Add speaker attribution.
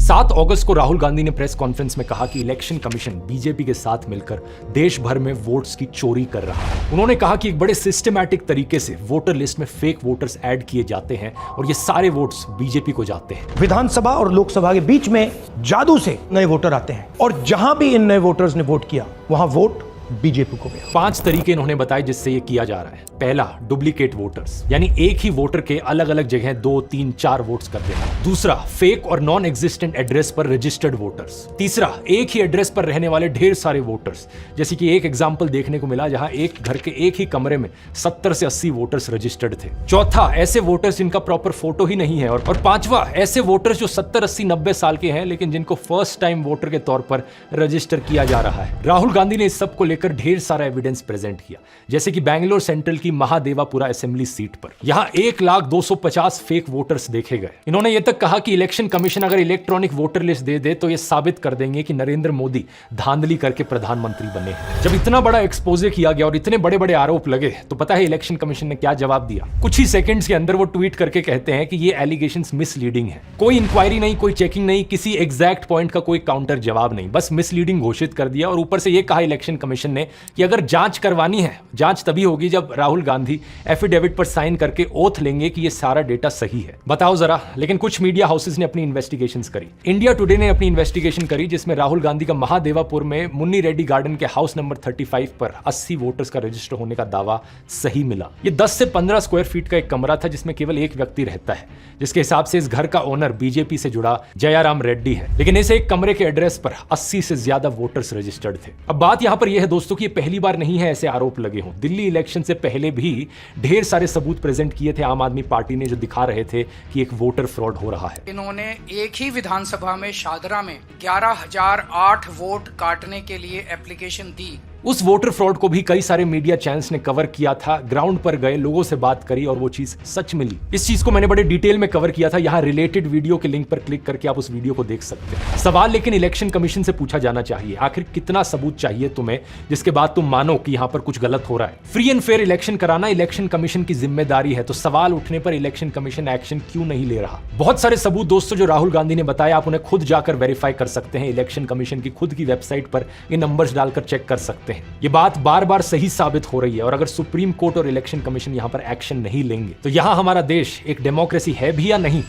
Speaker 1: 7 अगस्त को राहुल गांधी ने press conference में कहा कि इलेक्शन कमीशन बीजेपी के साथ मिलकर देश भर में वोट्स की चोरी कर रहा है। उन्होंने कहा कि एक बड़े सिस्टमैटिक तरीके से वोटर लिस्ट में फेक वोटर्स ऐड किए जाते हैं और ये सारे वोट्स बीजेपी को जाते हैं।
Speaker 2: विधानसभा और लोकसभा के बीच में जादू से नए वोटर आते हैं और जहां भी इन नए वोटर्स ने वोट किया वहां वोट बीजेपी को गया।
Speaker 1: 5 तरीके इन्होंने बताए जिससे ये किया जा रहा है। पहला, डुप्लीकेट वोटर्स, यानी एक ही वोटर के अलग अलग जगह 2, 3, 4 वोट्स कर देना। दूसरा, फेक और नॉन एग्जिस्टेंट एड्रेस पर रजिस्टर्ड वोटर्स। तीसरा, एक ही एड्रेस पर रहने वाले ढेर सारे वोटर्स, जैसे कि एक एग्जाम्पल देखने को मिला जहां एक घर के एक ही कमरे में 70 से 80 वोटर्स रजिस्टर्ड थे। चौथा, ऐसे वोटर्स जिनका प्रॉपर फोटो ही नहीं है। और पांचवा, ऐसे वोटर्स जो 70, 80, 90 साल के हैं लेकिन जिनको फर्स्ट टाइम वोटर के तौर पर रजिस्टर किया जा रहा है। राहुल गांधी ने इस सब को लेकर ढेर सारा एविडेंस प्रेजेंट किया, जैसे कि बैंगलोर सेंट्रल की महादेवापुरा असेंबली सीट पर यहां 1,250 फेक वोटर्स देखे गए। इन्होंने यह तक कहा कि इलेक्शन कमीशन अगर इलेक्ट्रॉनिक वोटर लिस्ट दे दे तो यह साबित कर देंगे कि नरेंद्र मोदी धांधली करके प्रधानमंत्री बने हैं। जब इतना बड़ा एक्सपोजे किया गया और इतने बड़े बड़े आरोप लगे तो पता है इलेक्शन कमीशन ने क्या जवाब दिया? कुछ ही सेकंड्स के अंदर वो ट्वीट करके कहते हैं कि ये एलिगेशंस मिसलीडिंग है। कोई इंक्वायरी नहीं, कोई चेकिंग नहीं, किसी एग्जैक्ट पॉइंट का कोई काउंटर जवाब नहीं, बस मिसलीडिंग घोषित कर दिया। और ऊपर से यह कहा इलेक्शन कमीशन ने कि अगर जांच करवानी है, जांच तभी होगी जब राहुल गांधी एफिडेविट पर साइन करके ओथ लेंगे कि ये सारा डेटा सही है। बताओ जरा। लेकिन कुछ मीडिया हाउसेस ने अपनी इन्वेस्टिगेशंस करी। इंडिया टुडे ने अपनी इन्वेस्टिगेशन करी जिसमें राहुल गांधी का महादेवापुर में मुन्नी रेड्डी गार्डन के हाउस नंबर 35 पर 80 वोटर्स का रजिस्टर होने का दावा सही मिला। ये 10 से 15 स्क्वायर फीट का एक कमरा था जिसमें केवल एक व्यक्ति रहता है, जिसके हिसाब से इस घर का ओनर बीजेपी से जुड़ा जयाराम रेड्डी है। लेकिन इस एक कमरे के एड्रेस पर 80 से ज्यादा वोटर्स रजिस्टर्ड थे। अब बात यहां पर यह है दोस्तों कि पहली बार नहीं है ऐसे आरोप लगे हों। दिल्ली इलेक्शन से पहले भी ढेर सारे सबूत प्रेजेंट किए थे आम आदमी पार्टी ने, जो दिखा रहे थे कि एक वोटर फ्रॉड हो रहा है।
Speaker 3: इन्होंने एक ही विधानसभा में शादरा में 11,008 वोट काटने के लिए एप्लीकेशन दी।
Speaker 1: उस वोटर फ्रॉड को भी कई सारे मीडिया चैनल्स ने कवर किया था, ग्राउंड पर गए, लोगों से बात करी और वो चीज सच मिली। इस चीज को मैंने बड़े डिटेल में कवर किया था। यहाँ रिलेटेड वीडियो के लिंक पर क्लिक करके आप उस वीडियो को देख सकते हैं। सवाल लेकिन इलेक्शन कमीशन से पूछा जाना चाहिए, आखिर कितना सबूत चाहिए तुम्हें जिसके बाद तुम मानो कि यहाँ पर कुछ गलत हो रहा है। फ्री एंड फेयर इलेक्शन कराना इलेक्शन कमीशन की जिम्मेदारी है, तो सवाल उठने पर इलेक्शन कमीशन एक्शन क्यों नहीं ले रहा? बहुत सारे सबूत दोस्तों जो राहुल गांधी ने बताया, आप उन्हें खुद जाकर वेरीफाई कर सकते हैं। इलेक्शन कमीशन की खुद की वेबसाइट पर ये नंबर्स डालकर चेक कर सकते हैं। ये बात बार बार सही साबित हो रही है। और अगर सुप्रीम कोर्ट और इलेक्शन कमीशन यहां पर एक्शन नहीं लेंगे तो यहां हमारा देश एक डेमोक्रेसी है भी या नहीं?